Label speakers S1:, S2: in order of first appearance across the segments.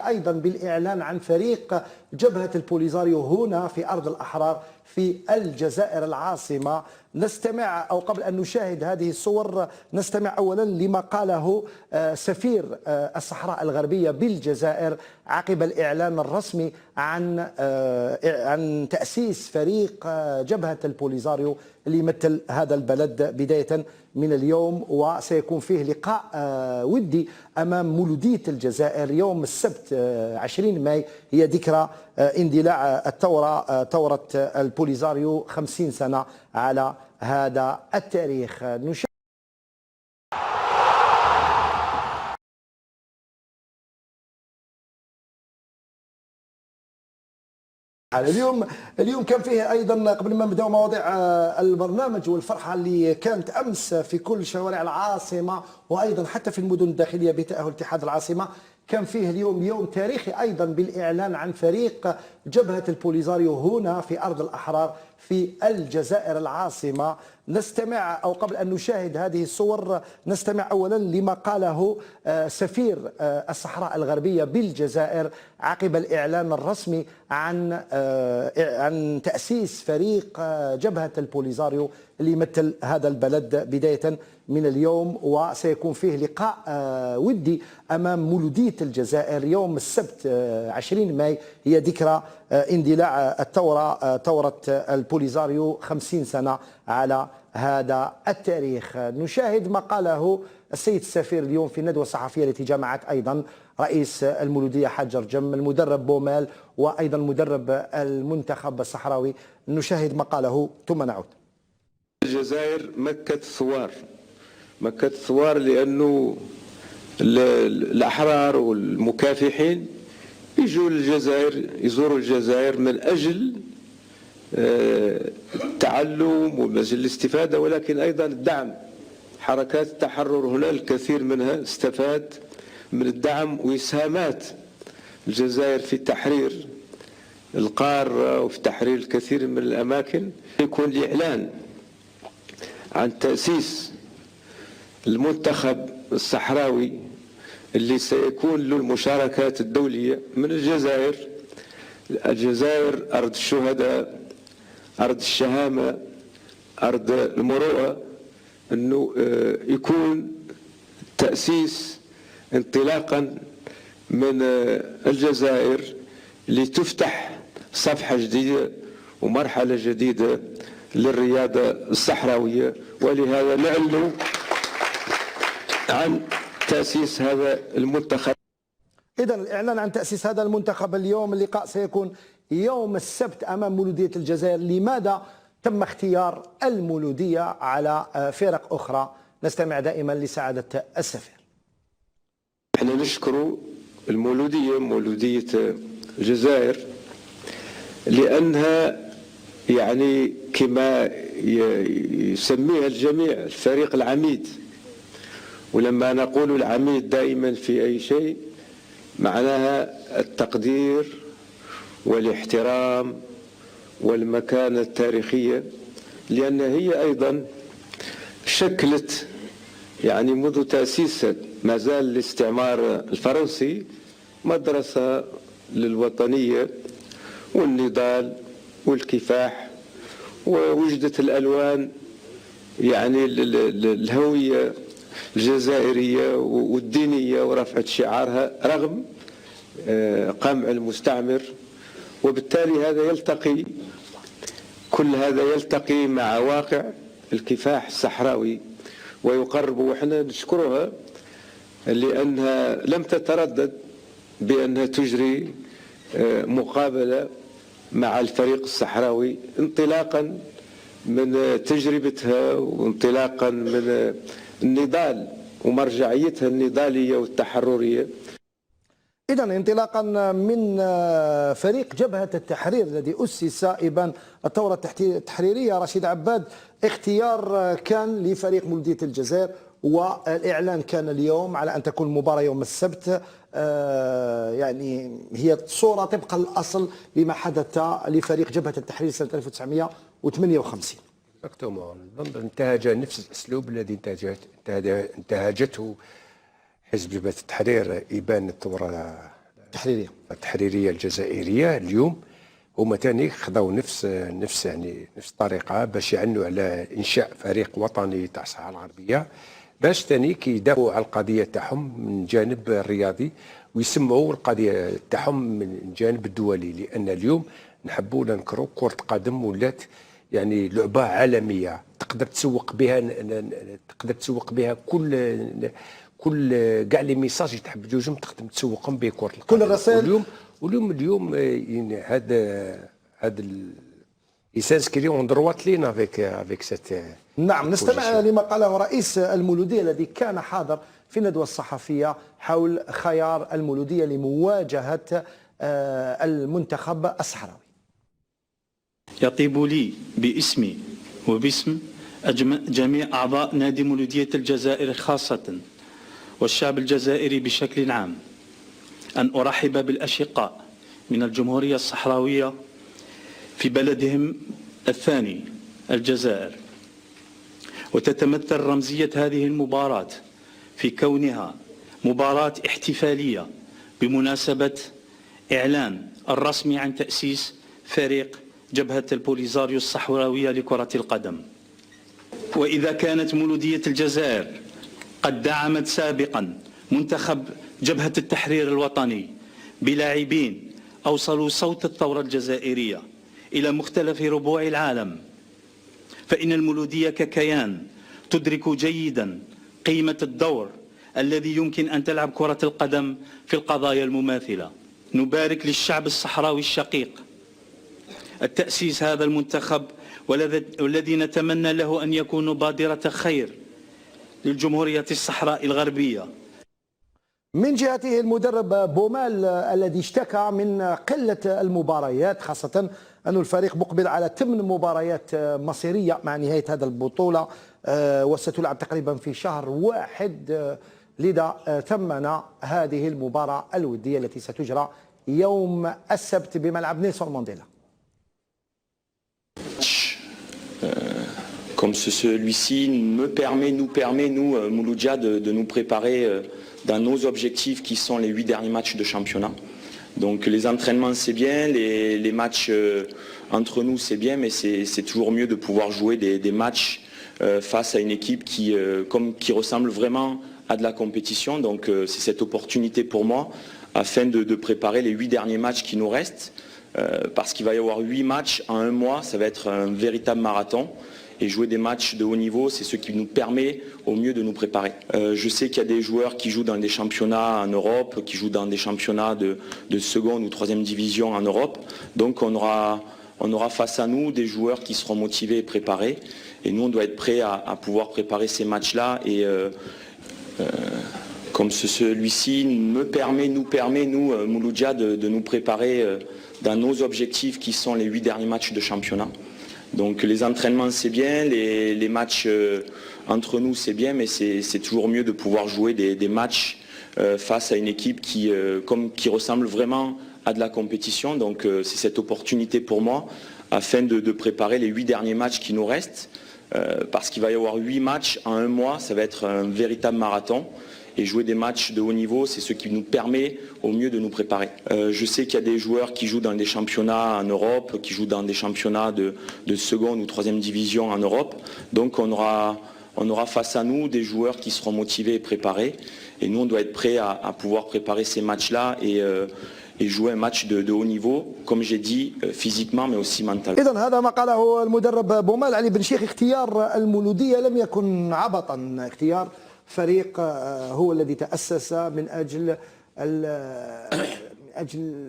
S1: أيضا بالإعلان عن فريق جبهة البوليزاريو هنا في أرض الأحرار في الجزائر العاصمة. نستمع، أو قبل أن نشاهد هذه الصور نستمع أولا لما قاله سفير الصحراء الغربية بالجزائر عقب الإعلان الرسمي عن تأسيس فريق جبهة البوليزاريو اللي يمثل هذا البلد بداية من اليوم، وسيكون فيه لقاء ودي أمام مولودية الجزائر يوم السبت 20 ماي، هي ذكرى اندلاع ثورة البوليزاريو 50 سنة على هذا التاريخ. اليوم كان فيه ايضا، قبل ما نبداو مواضيع البرنامج والفرحه اللي كانت امس في كل شوارع العاصمه وايضا حتى في المدن الداخليه بتاهل اتحاد العاصمه، كان فيه اليوم يوم تاريخي ايضا بالاعلان عن فريق جبهه البوليزاريو هنا في ارض الاحرار في الجزائر العاصمه. نستمع، او قبل ان نشاهد هذه الصور نستمع اولا لما قاله سفير الصحراء الغربيه بالجزائر عقب الاعلان الرسمي عن تاسيس فريق جبهه البوليزاريو اللي يمثل هذا البلد بدايه من اليوم، وسيكون فيه لقاء ودي امام مولوديه الجزائر يوم السبت 20 ماي، هي ذكرى اندلاع ثورة البوليزاريو 50 سنة على هذا التاريخ. نشاهد ما قاله السيد السفير اليوم في الندوة الصحفية التي جمعت أيضا رئيس المولودية حجر جم، المدرب بومال، وأيضا مدرب المنتخب الصحراوي. نشاهد ما قاله ثم نعود.
S2: الجزائر مكة الثوار، مكة الثوار، لأنه الأحرار والمكافحين يجوا للجزائر، يزوروا الجزائر من أجل التعلم ومن أجل الاستفادة، ولكن أيضا الدعم. حركات التحرر هنا الكثير منها استفاد من الدعم وإسهامات الجزائر في تحرير القارة وفي تحرير الكثير من الأماكن. يكون الإعلان عن تأسيس المنتخب الصحراوي اللي سيكون له المشاركات الدولية من الجزائر. الجزائر أرض الشهداء، أرض الشهامة، أرض المروءة، أنه يكون تأسيس انطلاقا من الجزائر لتفتح صفحة جديدة ومرحلة جديدة للرياضة الصحراوية، ولهذا نعلن عن تأسيس هذا المنتخب.
S1: إذن الإعلان عن تأسيس هذا المنتخب اليوم، اللقاء سيكون يوم السبت أمام مولودية الجزائر. لماذا تم اختيار المولودية على فرق أخرى؟ نستمع دائما لسعادة السفير.
S2: احنا نشكر المولودية، مولودية الجزائر، لأنها يعني كما يسميها الجميع الفريق العميد. ولما نقول العميد دائما في أي شيء معناها التقدير والاحترام والمكانة التاريخية، لأن هي أيضا شكلت يعني منذ تأسيسها ما زال الاستعمار الفرنسي مدرسة للوطنية والنضال والكفاح، ووجدت الألوان يعني الهوية الجزائرية والدينية ورفعت شعارها رغم قمع المستعمر. وبالتالي هذا يلتقي، كل هذا يلتقي مع واقع الكفاح الصحراوي ويقرب. وإحنا نشكرها لأنها لم تتردد بأنها تجري مقابلة مع الفريق الصحراوي انطلاقا من تجربتها وانطلاقا من النضال ومرجعيتها النضالية والتحررية.
S1: إذن انطلاقا من فريق جبهة التحرير الذي أسس إبان الثورة التحريرية رشيد عباد، اختيار كان لفريق مولودية الجزائر، والإعلان كان اليوم على أن تكون المباراة يوم السبت. يعني هي صورة طبق الأصل لما حدث لفريق جبهة التحرير سنة 1958.
S3: نظن انتهج نفس الأسلوب الذي انتهجته حزب جبهة التحرير إبان الثورة التحريريه الجزائريه اليوم هما ثاني خذوا نفس الطريقه باش يعنوا على انشاء فريق وطني تاع الصحراء الغربيه، باش ثاني كيدافعوا على القضيه تاعهم من الجانب الرياضي ويسمعوا القضيه تاعهم من الجانب الدولي، لان اليوم نحبوا ننكروا كره القدم ولات يعني لعبه عالميه تقدر تسوق بها كل كاع لي ميساج اللي تحب تجوزهم تقدر تسوقهم به كره القدم.
S1: كل الرسائل
S3: اليوم هذا يسانسكري اون دروات لينا افيك سيت.
S1: نعم، نستمع لما قاله رئيس المولودية الذي كان حاضر في الندوة الصحفية حول خيار المولودية لمواجهة المنتخب الصحراوي.
S4: يطيب لي باسمي وباسم جميع أعضاء نادي مولودية الجزائر خاصة والشعب الجزائري بشكل عام أن أرحب بالأشقاء من الجمهورية الصحراوية في بلدهم الثاني الجزائر. وتتمثل رمزية هذه المباراة في كونها مباراة احتفالية بمناسبة إعلان الرسمي عن تأسيس فريق جبهة البوليزاريو الصحراوية لكرة القدم. وإذا كانت مولودية الجزائر قد دعمت سابقا منتخب جبهة التحرير الوطني بلاعبين أوصلوا صوت الثورة الجزائرية إلى مختلف ربوع العالم، فإن المولودية ككيان تدرك جيدا قيمة الدور الذي يمكن أن تلعب كرة القدم في القضايا المماثلة. نبارك للشعب الصحراوي الشقيق التأسيس هذا المنتخب والذي نتمنى له أن يكون بادرة خير للجمهورية الصحراء الغربية.
S1: من جهته المدرب بومال الذي اشتكى من قلة المباريات، خاصة أن الفريق مقبل على 8 مباريات مصيرية مع نهاية هذا البطولة وستلعب تقريبا في شهر 1، لذا ثمن هذه المباراة الودية التي ستجرى يوم السبت بملعب نيلسون مانديلا.
S5: Comme celui-ci nous permet, Mouloudia, de nous préparer dans nos objectifs qui sont les 8 derniers matchs de championnat. Donc les entraînements c'est bien, les matchs entre nous c'est bien, mais c'est toujours mieux de pouvoir jouer des matchs face à une équipe qui ressemble vraiment à de la compétition. Donc c'est cette opportunité pour moi afin de préparer les 8 derniers matchs qui nous restent. Parce qu'il va y avoir 8 matchs en un mois, ça va être un véritable marathon. Et jouer des matchs de haut niveau, c'est ce qui nous permet au mieux de nous préparer. Je sais qu'il y a des joueurs qui jouent dans des championnats en Europe, qui jouent dans des championnats de seconde ou troisième division en Europe. Donc on aura face à nous des joueurs qui seront motivés et préparés. Et nous, on doit être prêts à pouvoir préparer ces matchs-là. Et comme celui-ci nous permet, nous, Mouloudia, de nous préparer dans nos objectifs qui sont les 8 derniers matchs de championnat. Donc les entraînements c'est bien, les matchs entre nous c'est bien, mais c'est toujours mieux de pouvoir jouer des matchs face à une équipe qui ressemble vraiment à de la compétition. Donc c'est cette opportunité pour moi afin de préparer les 8 derniers matchs qui nous restent. Parce qu'il va y avoir 8 matchs en un mois, ça va être un véritable marathon. Et jouer des matchs de haut niveau, c'est ce qui nous permet au mieux de nous préparer. Je sais qu'il y a des joueurs qui jouent dans des championnats en Europe, qui jouent dans des championnats de seconde ou troisième division en Europe. Donc on aura face à nous des joueurs qui seront motivés et préparés. Et nous, on doit être prêts à pouvoir préparer ces matchs-là et jouer un match de haut niveau, comme j'ai dit, physiquement mais aussi mentalement.
S1: إذن هذا ما قاله المدرب بومال علي بن شيخ. اختيار المولودية لم يكن عبطا، اختيار فريق هو الذي تأسس من أجل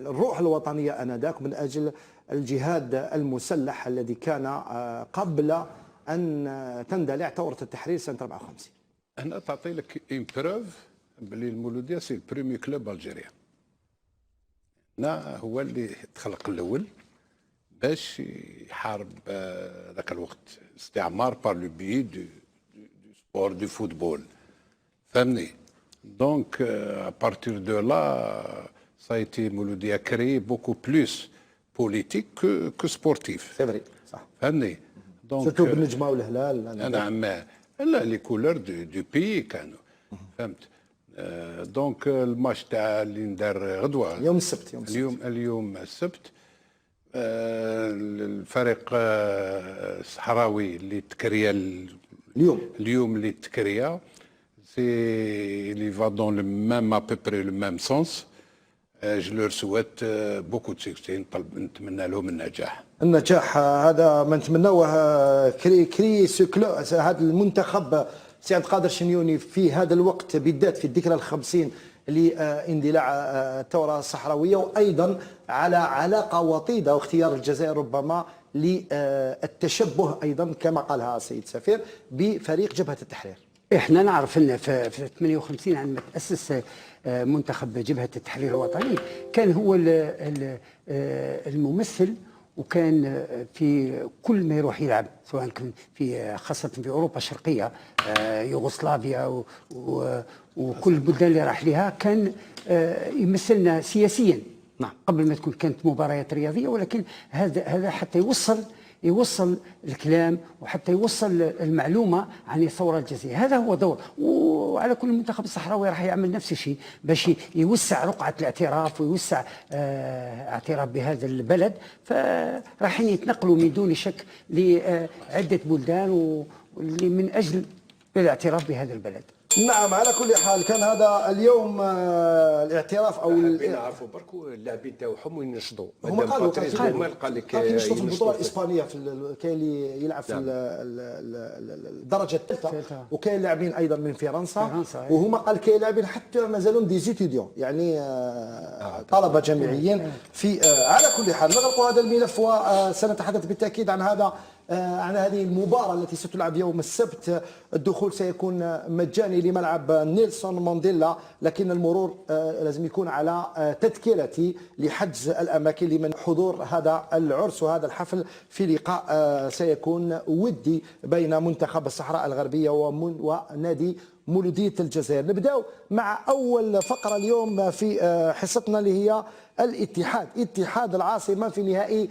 S1: الروح الوطنية آنذاك، من أجل الجهاد المسلح الذي كان قبل أن تندلع ثورة التحرير سنة 54.
S6: هنا تعطي لك اون بروف بلي المولودية سي البريمي كلوب الجيريان. هنا هو اللي تخلق الأول باش يحارب ذاك الوقت استعمار بار لو بي دو سبور دو فوتبول. فهمني؟ Donc, à partir de là, ça a été Mouloudia créé beaucoup plus politique que sportif.
S1: C'est vrai, ça.
S6: فهمني؟
S1: Donc, surtout بالنجمة والهلال.
S6: نعم، لا لي كولور دو بيي كانوا. فهمت؟ دونك الماتش تاع اللي ندار غدوه
S1: يوم السبت
S6: اليوم السبت. الفريق الصحراوي اللي تكريا اليوم اللي تكريا سي اللي فا دون لو ميم ا بو بري لو ميم سونس. جو لور سويت بوكو دو سكسي، نتمنى لهم النجاح.
S1: النجاح هذا ما نتمناوه. كري سوكلو هذا المنتخب سي عبد القادر شنيوني في هذا الوقت بالذات في الذكرى ال50 لاندلاع الثوره الصحراويه، وايضا على علاقه وطيده واختيار الجزائر ربما للتشبه ايضا كما قالها السيد سفير بفريق جبهه التحرير.
S7: احنا نعرف ان في 58 عندما تاسس منتخب جبهه التحرير الوطني كان هو الممثل، وكان في كل ما يروح يلعب سواء كان في خاصه في اوروبا الشرقيه يوغوسلافيا وكل البلدان اللي راح لها كان يمثلنا سياسيا. نعم، قبل ما تكون كانت مباريات رياضيه، ولكن هذا حتى يوصل الكلام وحتى يوصل المعلومه عن الثوره الجزائريه. هذا هو دور، وعلى كل المنتخب الصحراوي راح يعمل نفس الشيء باش يوسع رقعه الاعتراف ويوسع اعتراف بهذا البلد. فراح يتنقلوا من دون شك لعده بلدان واللي من اجل الاعتراف بهذا البلد.
S1: نعم، على كل حال كان هذا اليوم الاعتراف او
S3: نعرفوا بركو اللاعبين تاعهم وين ينشطوا.
S1: هما قالوا
S3: قال لك
S1: ينشطوا في البطوله الاسبانيه، كاين اللي يلعب في الدرجه الثالثه، وكاين لاعبين ايضا من فرنسا وهما قال كاين لاعبين حتى مازالهم دي زيتيديون يعني طلبه جامعيين في على كل حال نغلق هذا الملف وسنتحدث بالتاكيد عن هذه المباراة التي ستلعب يوم السبت. الدخول سيكون مجاني لملعب نيلسون مانديلا، لكن المرور لازم يكون على تذكرتي لحجز الأماكن لمن حضور هذا العرس وهذا الحفل في لقاء سيكون ودي بين منتخب الصحراء الغربية ونادي مولودية الجزائر. نبدأ مع أول فقرة اليوم في حصتنا اللي هي الاتحاد، اتحاد العاصمة في نهائي